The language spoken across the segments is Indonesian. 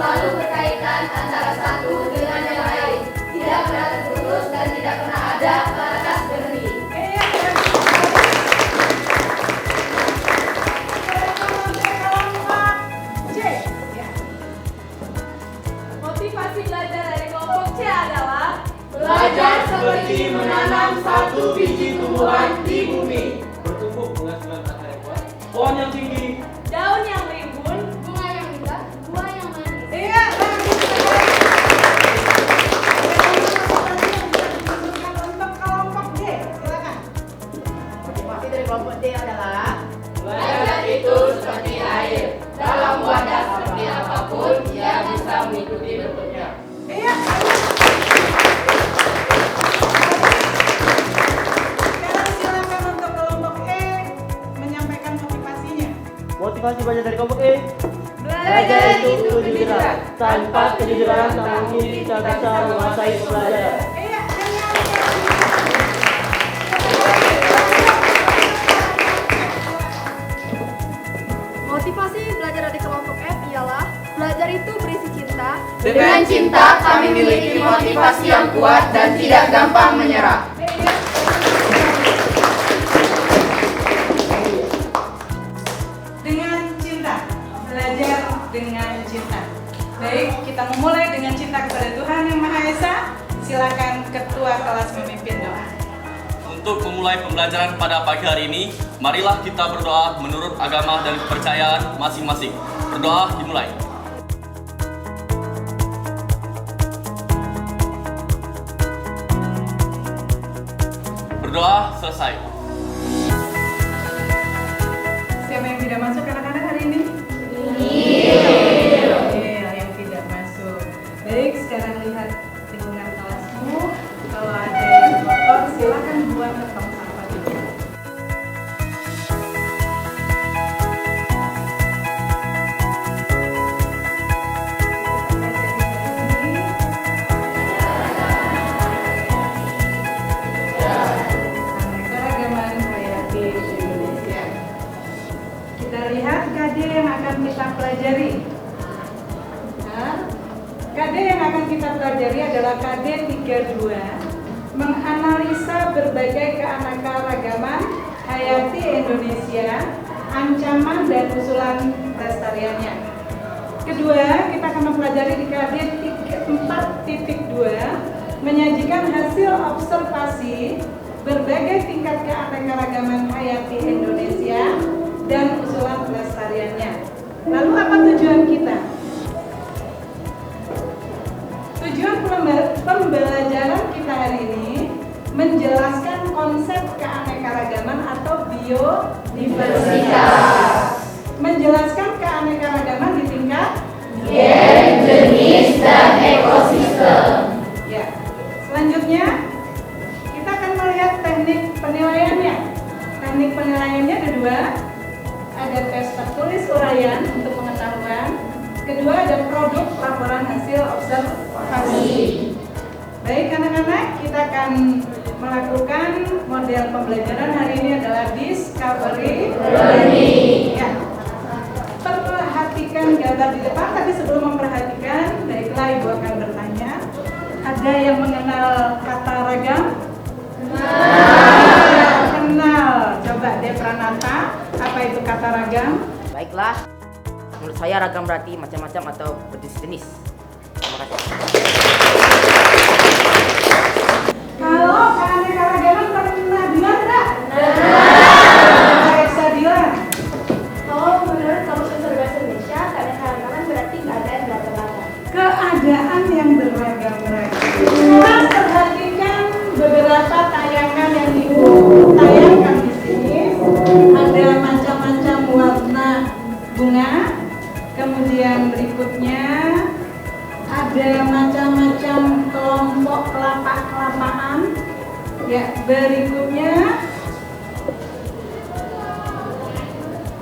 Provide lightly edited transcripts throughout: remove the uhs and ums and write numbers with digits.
selalu berkaitan antara satu dengan yang lain, tidak pernah terputus dan tidak pernah ada batas berhenti. Motivasi belajar dari kelompok C adalah belajar seperti menanam satu biji tumbuhan di bumi. Bertumbuh menghasilkan akar yang kuat, pohon yang tinggi, daun yang rimbun, Bunga yang indah, buah yang manis. Iya, untuk kelompok D, silakan. Motivasi dari kelompok D adalah Belajar itu seperti air, dalam wadah seperti apapun, ia bisa mengikuti bentuknya. Iya. Sekarang silakan untuk kelompok E menyampaikan motivasinya. Motivasi belajar dari kelompok E. belajar itu kejujuran. Tanpa kejujuran tak mungkin kita bisa menguasai pelajaran. Iya, Motivasi belajar dari kelompok F ialah belajar itu berisi cinta. Dengan cinta, kami memiliki motivasi yang kuat dan tidak gampang menyerah. dengan cinta, belajar dengan cinta. Baik, kita memulai dengan cinta kepada Tuhan Yang Maha Esa. Silakan ketua kelas memimpin doa. Untuk memulai pembelajaran pada pagi hari ini, marilah kita berdoa menurut agama dan kepercayaan masing-masing. Berdoa dimulai. Berdoa selesai. Siapa yang tidak masuk anak-anak hari ini? Yang tidak masuk. Baik, sekarang lihat lingkungan kelasmu. Kalau ada yang kotor, silakan buang ke tong sampah dulu. Keanekaragaman hayati Indonesia. Kita lihat KD yang akan kita pelajari. Nah, KD yang akan kita pelajari adalah KD 32, menganalisa berbagai keanekaragaman hayati Indonesia, ancaman dan usulan pelestariannya. Kedua, kita akan mempelajari di KD 4.2, menyajikan hasil observasi berbagai tingkat keanekaragaman hayati Indonesia dan usulan pelestariannya. Lalu apa tujuan kita? Tujuan pembelajaran kita hari ini menjelaskan konsep keanekaragaman atau biodiversitas. Menjelaskan keanekaragaman di tingkat Gen, jenis, dan ekosistem. ya. Selanjutnya kita akan melihat teknik penilaiannya. Teknik penilaiannya ada dua. Ada tes tertulis uraian untuk pengetahuan. Kedua ada produk laporan hasil observasi. Baik anak-anak, kita akan melakukan model pembelajaran hari ini adalah discovery learning. Ya. Perhatikan gambar di depan, tapi sebelum memperhatikan, baiklah Ibu akan bertanya. Ada yang mengenal kata ragam? Kenal. Coba Depranata, apa itu kata ragam? baiklah. Menurut saya ragam berarti macam-macam atau berjenis-jenis. Terima kasih. Kalau keanekaragaman pernah dengar nggak? Aisyah Dilan. Kalau menurut Kamus Besar Bahasa Indonesia, keanekaragaman berarti keadaan beragam-ragam. Keadaan yang beragam-ragam. Kita perhatikan beberapa tayangan yang Ibu tayangkan di sini. Ada macam-macam warna bunga. Kemudian berikutnya ada macam-macam kelompok kelapa-kelapaan. Ya, berikutnya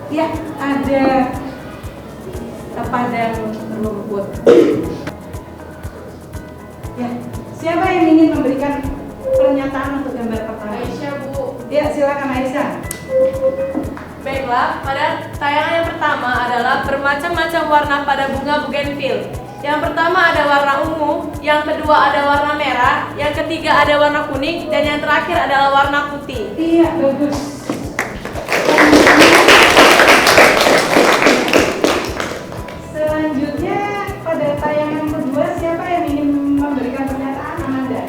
ya ada padang rumput. Ya, siapa yang ingin memberikan pernyataan untuk gambar pertama? Aisyah, Bu. Ya, silakan Aisyah. Baiklah, pada tayangan yang pertama adalah bermacam-macam warna pada bunga bougainville. Yang pertama ada warna ungu, yang kedua ada warna merah, yang ketiga ada warna kuning, dan yang terakhir adalah warna putih. Iya, bagus. Selanjutnya pada tayangan kedua siapa yang ingin memberikan pernyataan, Amanda?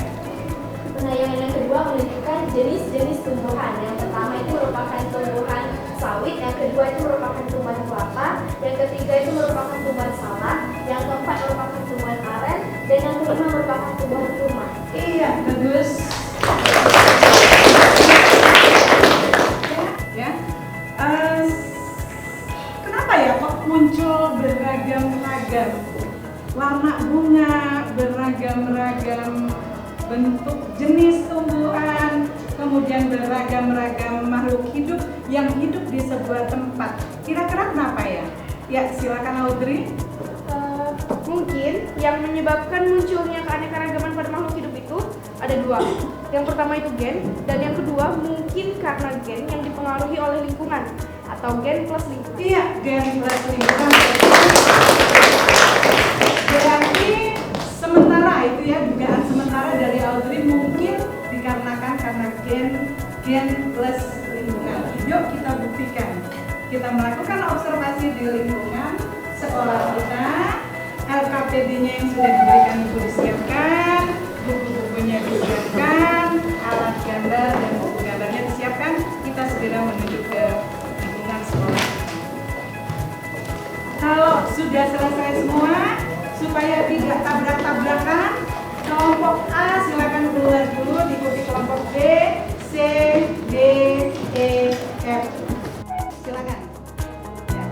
Penayangan yang kedua menunjukkan jenis-jenis tumbuhan. Yang pertama itu merupakan tumbuhan sawit, yang kedua itu merupakan tumbuhan kelapa, yang ketiga itu merupakan tumbuhan salak, yang keempat merupakan tumbuhan aren, dan yang kelima merupakan tumbuhan kurma. Iya, bagus. Ya. Kenapa ya kok muncul beragam-ragam warna bunga, beragam-ragam bentuk jenis tumbuhan, kemudian beragam-ragam makhluk hidup yang hidup di sebuah tempat. Kira-kira kenapa ya? Ya, silakan Audrey. Mungkin yang menyebabkan munculnya keanekaragaman pada makhluk hidup itu ada dua. Yang pertama itu gen, dan yang kedua mungkin karena gen yang dipengaruhi oleh lingkungan atau gen plus lingkungan. Iya, gen plus lingkungan. Berarti sementara itu ya, dugaan sementara dari Audrey mungkin dikarenakan karena gen plus lingkungan. Yuk kita buktikan. Kita melakukan observasi di lingkungan sekolah kita. LKPD-nya yang sudah diberikan Ibu disiapkan, buku-bukunya disiapkan, alat gambar dan buku gambarnya disiapkan. Kita segera menuju ke lingkungan sekolah. Kalau sudah selesai semua, supaya tidak tabrak-tabrakan, kelompok A silakan keluar dulu, diikuti kelompok B, C, D, E, F. Silakan. Ya.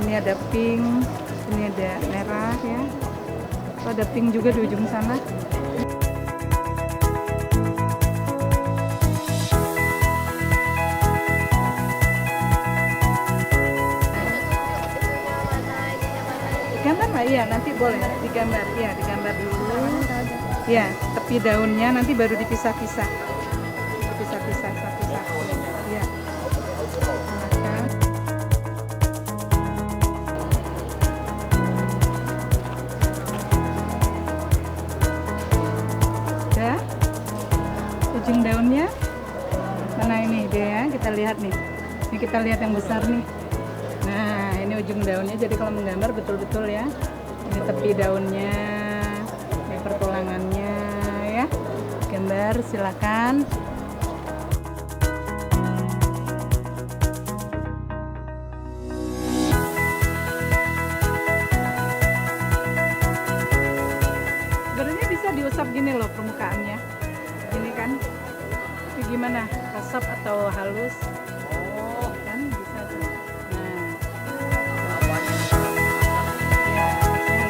Ini ada pink, ini ada merah ya. Oh, ada pink juga di ujung sana. Gambar nggak? Iya, nanti boleh digambar. Iya, digambar dulu. Ya, tepi daunnya nanti baru dipisah-pisah. Dipisah-pisah satu-satu. Iya. Silakan. Ujung daunnya mana ini dia ya, kita lihat nih, ini kita lihat yang besar nih. Nah ini ujung daunnya, jadi kalau menggambar betul-betul ya, ini tepi daunnya, ini pertulangannya ya, gambar silakan. Sebenarnya bisa diusap gini loh permukaannya. Ini kan, ini gimana? Kasar atau halus? Oh, kan bisa tuh. Nah, ya, halusnya.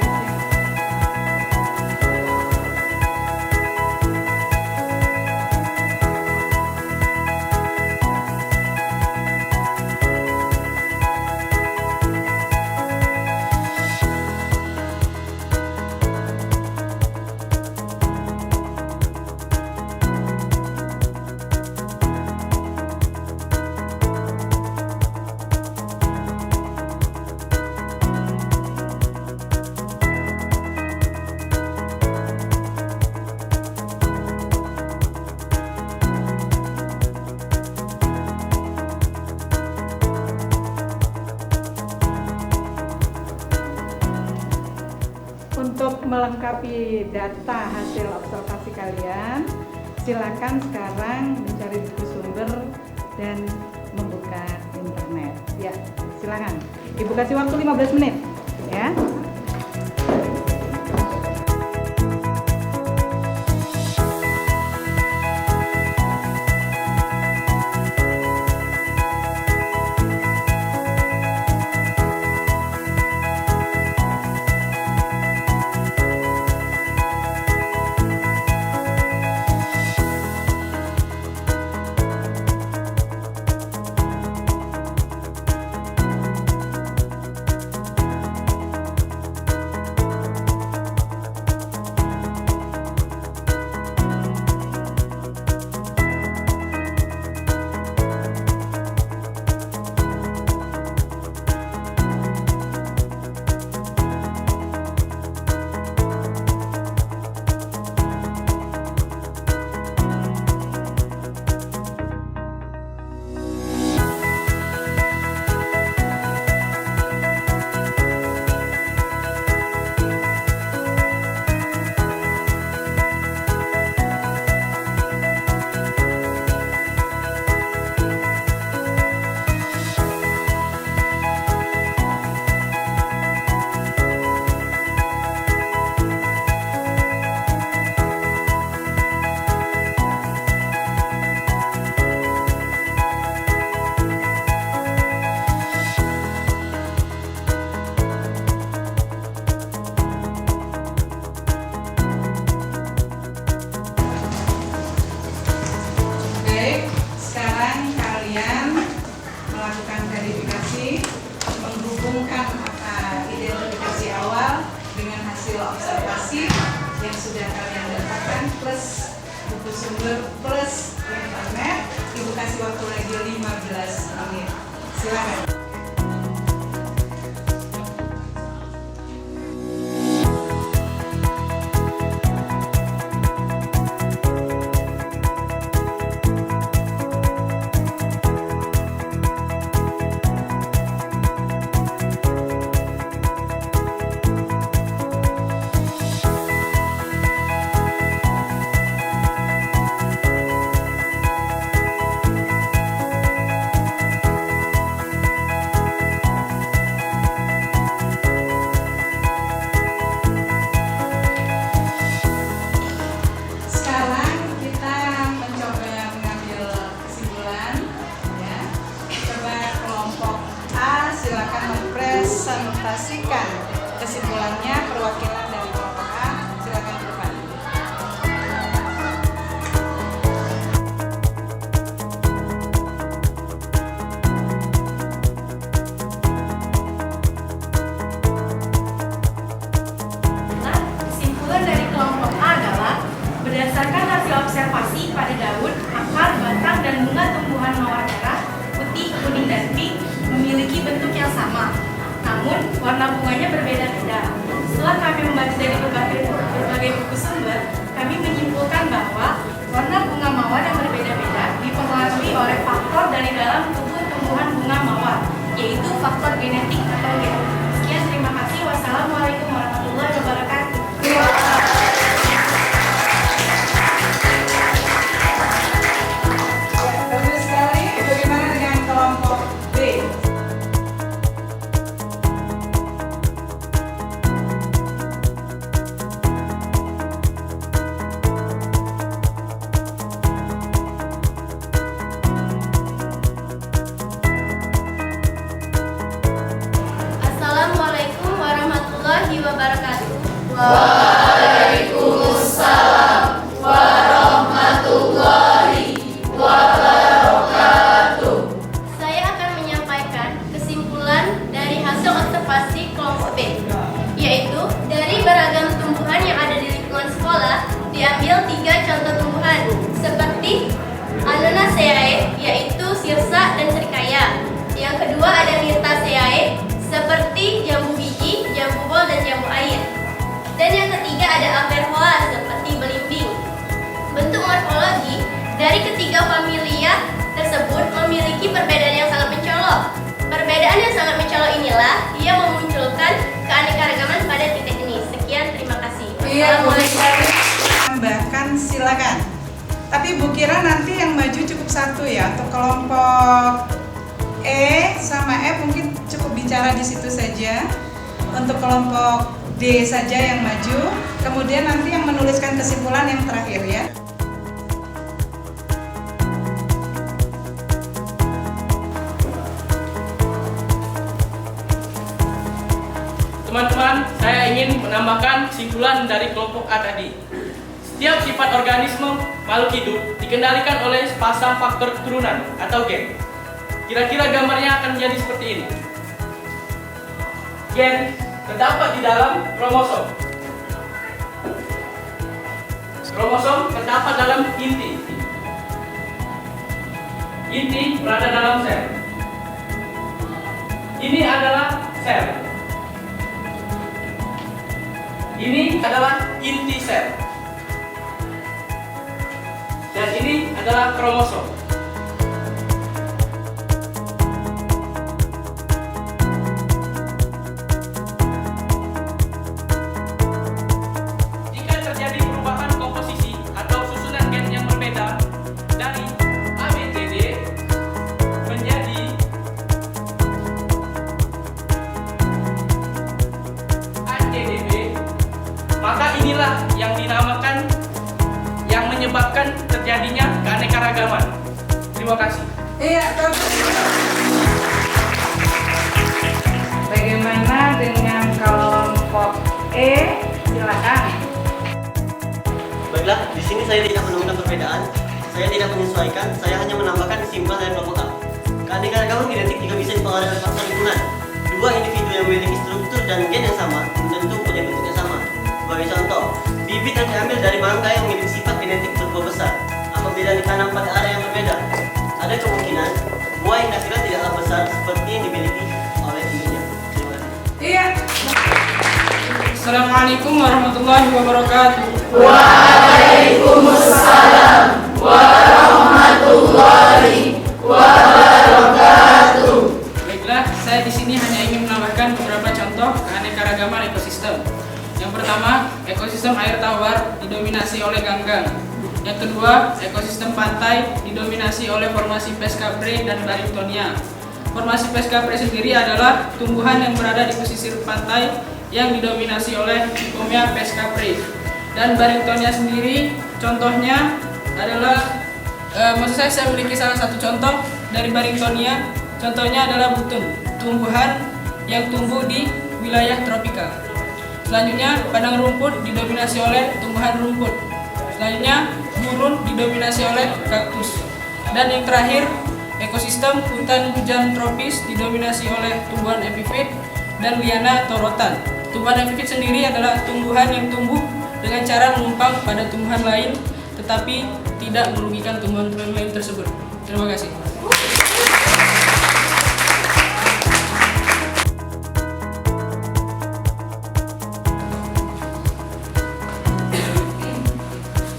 Untuk melengkapi data hasil observasi kalian, silakan sekarang mencari buku sumber dan membuka internet. Ya, silakan. Ibu kasih waktu 15 menit, ya. plus internet. Ibu kasih waktu lagi 15 menit. Silakan. Sekarang kita mencoba mengambil kesimpulan, ya. Coba kelompok A silakan mempresentasikan kesimpulannya, perwakilan dari kelompok A silakan ke depan. Nah, kesimpulan dari kelompok A adalah berdasarkan hasil observasi pada daun, akar, batang, dan bunga tumbuhan mawar merah, putih, kuning, dan pink memiliki bentuk yang sama. Namun, warna bunganya berbeda-beda. Setelah kami membaca dari berbagai buku sumber, kami menyimpulkan bahwa warna bunga mawar yang berbeda-beda dipengaruhi oleh faktor dari dalam tubuh tumbuhan bunga mawar, yaitu faktor genetik atau gen. Sekian, terima kasih. Wassalamualaikum warahmatullahi wabarakatuh. Bagus sekali. Bagaimana dengan kelompok B? Assalamualaikum warahmatullahi wabarakatuh. Saya akan menyampaikan kesimpulan dari hasil observasi kelompok B, yaitu dari beragam tumbuhan yang ada di lingkungan sekolah diambil 3 contoh tumbuhan seperti Allunaceae, yaitu sirsa dan serikaya. Yang kedua ada Myrtaceae, seperti jambu biji, jambu bol, dan jambu air. Dan yang ketiga ada Averrhoa, seperti belimbing. Bentuk morfologi dari ketiga familia tersebut memiliki perbedaan yang sangat mencolok. Perbedaan yang sangat mencolok inilah yang memunculkan keanekaragaman pada titik ini. Sekian, terima kasih. Iya, boleh sekali. Tambahkan silakan. Tapi Bu Kira nanti yang maju cukup 1 ya. Untuk kelompok E sama F mungkin cukup bicara di situ saja. Untuk kelompok D saja yang maju. Kemudian nanti yang menuliskan kesimpulan yang terakhir ya. Teman-teman, saya ingin menambahkan kesimpulan dari kelompok A tadi. Setiap sifat organisme makhluk hidup dikendalikan oleh sepasang faktor keturunan atau gen. Kira-kira gambarnya akan menjadi seperti ini. Gen terdapat di dalam kromosom. Kromosom terdapat dalam inti. Inti berada dalam sel. Ini adalah sel. Ini adalah inti sel. Dan ini adalah kromosom. Jika terjadi perubahan komposisi atau susunan gen yang berbeda dari ABCD menjadi ACDB, maka inilah yang dinamakan, yang menyebabkan terjadinya keanekaragaman. Terima kasih. Iya, bagus. Bagaimana dengan kelompok E? Silakan. Baiklah, di sini saya tidak menemukan perbedaan, saya tidak menyesuaikan, saya hanya menambahkan kesimpulan dari kelompok A. Keanekaragaman genetik juga bisa dipengaruhi oleh faktor lingkungan. Dua individu yang memiliki struktur dan gen yang sama tentu punya bentuk yang sama. Sebagai contoh, bibit yang diambil dari mangga yang memiliki sifat genetik berbuah besar tidak ditanam pada area yang berbeda. Ada kemungkinan buah yang nakira tidaklah besar seperti yang dimiliki oleh ibunya. Terima kasih. Iya. Assalamualaikum warahmatullahi wabarakatuh. Waalaikumsalam warahmatullahi wabarakatuh. Baiklah, saya di sini hanya ingin menambahkan beberapa contoh keanekaragaman ekosistem. Yang pertama, ekosistem air tawar didominasi oleh ganggang. Yang kedua, ekosistem pantai didominasi oleh formasi Pescapre dan Barringtonia. Formasi Pescapre sendiri adalah tumbuhan yang berada di pesisir pantai yang didominasi oleh Icomia Pescapre. Dan Barringtonia sendiri contohnya adalah maksud saya memiliki salah satu contoh dari Barringtonia. Contohnya adalah butun, tumbuhan yang tumbuh di wilayah tropika. Selanjutnya, padang rumput didominasi oleh tumbuhan rumput. Selanjutnya, gurun didominasi oleh kaktus. Dan yang terakhir, ekosistem hutan hujan tropis didominasi oleh tumbuhan epifit dan liana atau rotan. Tumbuhan epifit sendiri adalah tumbuhan yang tumbuh dengan cara menumpang pada tumbuhan lain, tetapi tidak merugikan tumbuhan lain tersebut. Terima kasih.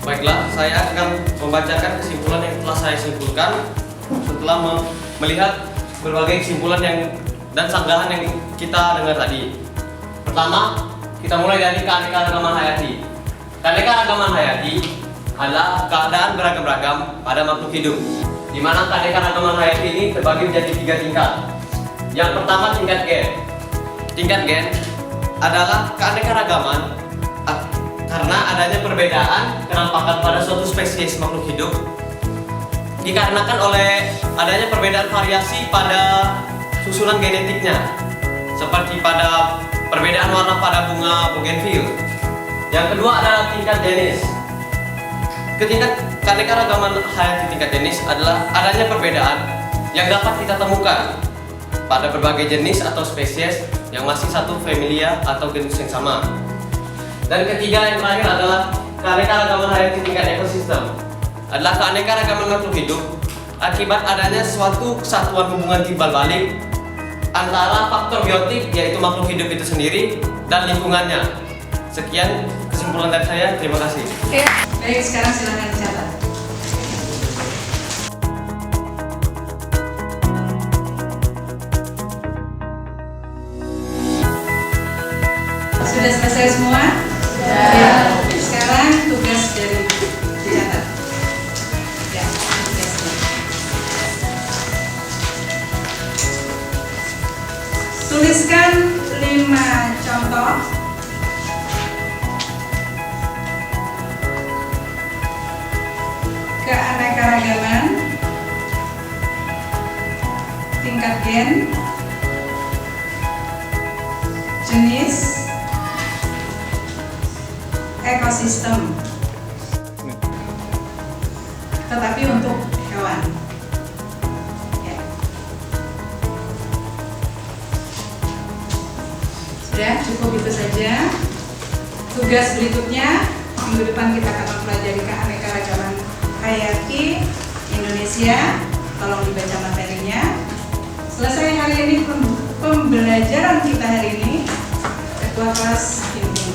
Baiklah, saya akan membacakan kesimpulan yang telah saya simpulkan setelah melihat berbagai kesimpulan dan sanggahan yang kita dengar tadi. Pertama, kita mulai dari keanekaragaman hayati. Keanekaragaman hayati adalah keadaan beragam-ragam pada makhluk hidup, di mana keanekaragaman hayati ini terbagi menjadi 3 tingkat. Yang pertama, tingkat gen. Tingkat gen adalah keanekaragaman karena adanya perbedaan kenampakan pada suatu spesies makhluk hidup dikarenakan oleh adanya perbedaan variasi pada susunan genetiknya, seperti pada perbedaan warna pada bunga bougainville. Yang kedua adalah tingkat jenis. Keanekaragaman hayati tingkat jenis adalah adanya perbedaan yang dapat kita temukan pada berbagai jenis atau spesies yang masih satu familia atau genus yang sama. Dan ketiga yang terakhir adalah keanekaragaman hayati tingkat ekosistem. Adalah keanekaragaman makhluk hidup akibat adanya suatu kesatuan hubungan timbal balik antara faktor biotik, yaitu makhluk hidup itu sendiri, dan lingkungannya. Sekian kesimpulan dari saya. Terima kasih. Baik, sekarang silakan dicatat. Sudah selesai semua? Ya. Sekarang tugas dari dicatat. Ya, tugasnya. Tuliskan 5 contoh keanekaragaman tingkat gen, jenis, ekosistem, tetapi untuk hewan. Ya. Sudah cukup itu saja. Tugas berikutnya minggu depan kita akan mempelajari keanekaragaman hayati Indonesia. Tolong dibaca materinya. Selesai hari ini pembelajaran kita hari ini. Ketua kelas pimpin.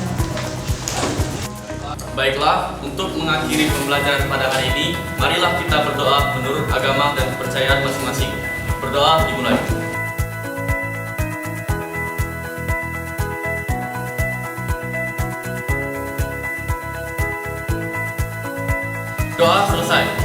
Baiklah, untuk mengakhiri pembelajaran pada hari ini, marilah kita berdoa menurut agama dan kepercayaan masing-masing. Berdoa dimulai. Doa selesai.